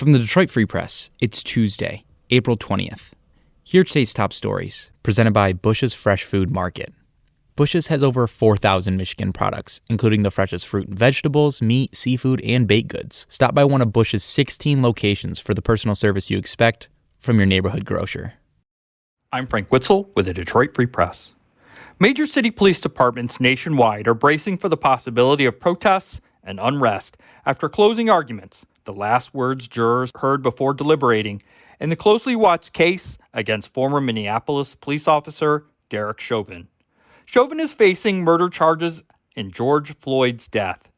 From the Detroit Free Press, it's Tuesday, April 20th. Here are today's top stories, presented by Bush's Fresh Food Market. Bush's has over 4,000 Michigan products, including the freshest fruit and vegetables, meat, seafood, and baked goods. Stop by one of Bush's 16 locations for the personal service you expect from your neighborhood grocer. I'm Frank Witzel with the Detroit Free Press. Major city police departments nationwide are bracing for the possibility of protests and unrest after closing arguments, the last words jurors heard before deliberating, in the closely watched case against former Minneapolis police officer Derek Chauvin. Chauvin is facing murder charges in George Floyd's death.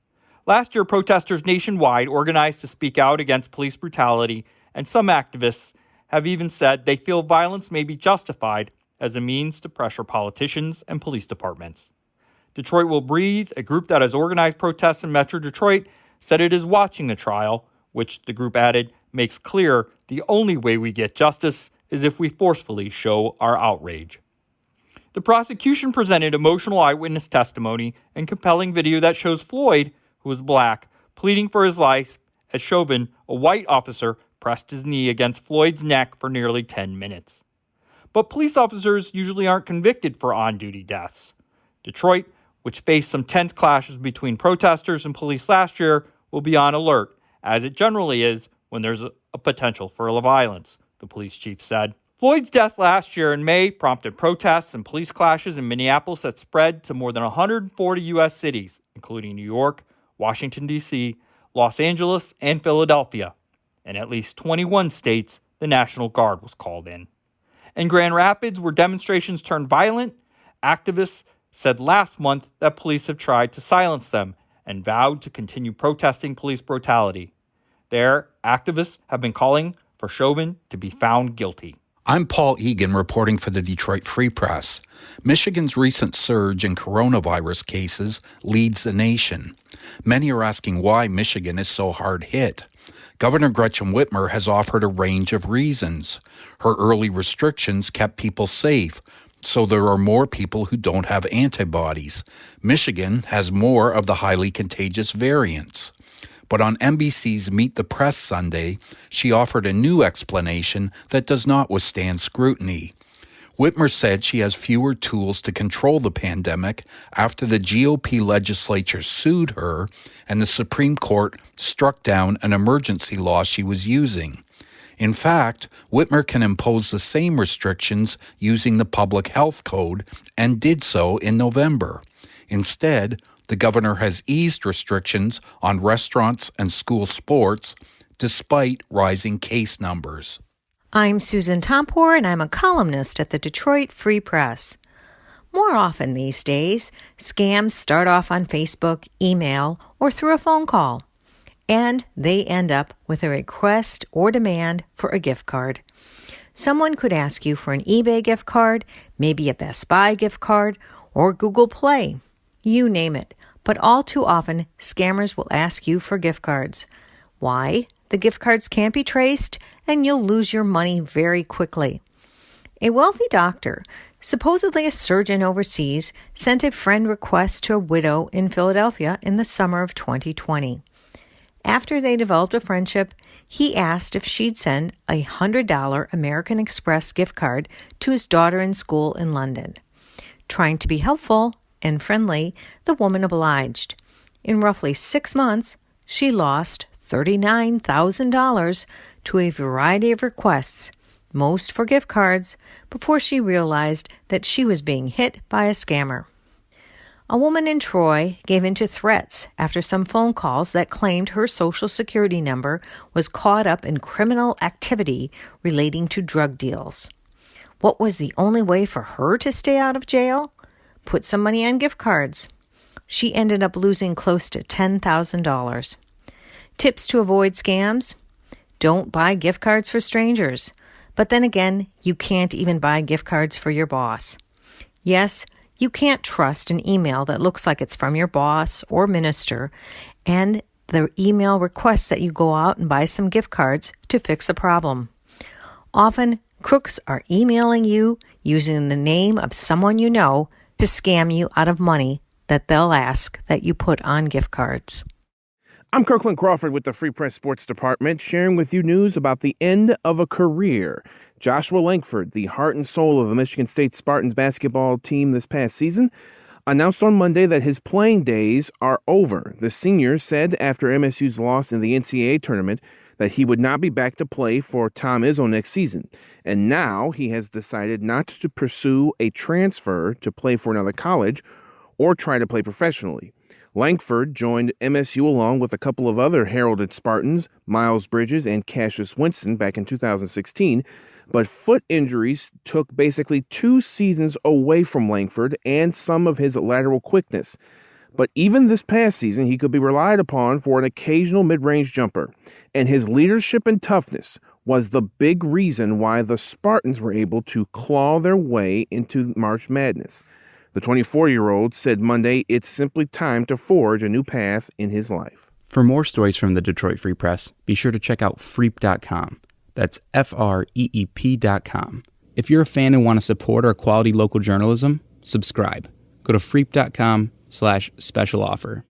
Last year, protesters nationwide organized to speak out against police brutality, and some activists have even said they feel violence may be justified as a means to pressure politicians and police departments. Detroit Will Breathe, a group that has organized protests in Metro Detroit, said it is watching the trial, which the group added makes clear the only way we get justice is if we forcefully show our outrage. The prosecution presented emotional eyewitness testimony and compelling video that shows Floyd, who is black, pleading for his life as Chauvin, a white officer, pressed his knee against Floyd's neck for nearly 10 minutes. But police officers usually aren't convicted for on-duty deaths. Detroit, which faced some tense clashes between protesters and police last year, will be on alert, as it generally is when there's a potential for violence, the police chief said. Floyd's death last year in May prompted protests and police clashes in Minneapolis that spread to more than 140 U.S. cities, including New York, Washington, D.C., Los Angeles, and Philadelphia. In at least 21 states, the National Guard was called in. In Grand Rapids, where demonstrations turned violent, activists said last month that police have tried to silence them and vowed to continue protesting police brutality. There, activists have been calling for Chauvin to be found guilty. I'm Paul Egan reporting for the Detroit Free Press. Michigan's recent surge in coronavirus cases leads the nation. Many are asking why Michigan is so hard hit. Governor Gretchen Whitmer has offered a range of reasons. Her early restrictions kept people safe, so there are more people who don't have antibodies. Michigan has more of the highly contagious variants. But on NBC's Meet the Press Sunday, she offered a new explanation that does not withstand scrutiny. Whitmer said she has fewer tools to control the pandemic after the GOP legislature sued her and the Supreme Court struck down an emergency law she was using. In fact, Whitmer can impose the same restrictions using the Public Health Code and did so in November. Instead, the governor has eased restrictions on restaurants and school sports despite rising case numbers. I'm Susan Tompour, and I'm a columnist at the Detroit Free Press. More often these days, scams start off on Facebook, email, or through a phone call, and they end up with a request or demand for a gift card. Someone could ask you for an eBay gift card, maybe a Best Buy gift card, or Google Play. You name it, but all too often, scammers will ask you for gift cards. Why? The gift cards can't be traced, and you'll lose your money very quickly. A wealthy doctor, supposedly a surgeon overseas, sent a friend request to a widow in Philadelphia in the summer of 2020. After they developed a friendship, he asked if she'd send a $100 American Express gift card to his daughter in school in London. Trying to be helpful and friendly, the woman obliged. In roughly 6 months, she lost $39,000 to a variety of requests, most for gift cards, before she realized that she was being hit by a scammer. A woman in Troy gave in to threats after some phone calls that claimed her Social Security number was caught up in criminal activity relating to drug deals. What was the only way for her to stay out of jail? Put some money on gift cards. She ended up losing close to $10,000. Tips to avoid scams? Don't buy gift cards for strangers. But then again, you can't even buy gift cards for your boss. Yes, you can't trust an email that looks like it's from your boss or minister, and the email requests that you go out and buy some gift cards to fix a problem. Often, crooks are emailing you using the name of someone you know to scam you out of money that they'll ask that you put on gift cards. I'm Kirkland Crawford with the Free Press Sports Department, sharing with you news about the end of a career. Joshua Langford, the heart and soul of the Michigan State Spartans basketball team this past season, announced on Monday that his playing days are over. The senior said after MSU's loss in the NCAA tournament that he would not be back to play for Tom Izzo next season. And now he has decided not to pursue a transfer to play for another college or try to play professionally. Langford joined MSU along with a couple of other heralded Spartans, Miles Bridges and Cassius Winston, back in 2016, but foot injuries took basically 2 seasons away from Langford and some of his lateral quickness. But even this past season, he could be relied upon for an occasional mid-range jumper, and his leadership and toughness was the big reason why the Spartans were able to claw their way into March Madness. The 24-year-old said Monday it's simply time to forge a new path in his life. For more stories from the Detroit Free Press, be sure to check out freep.com. That's FREEP.com. If you're a fan and want to support our quality local journalism, subscribe. Go to freep.com/special offer.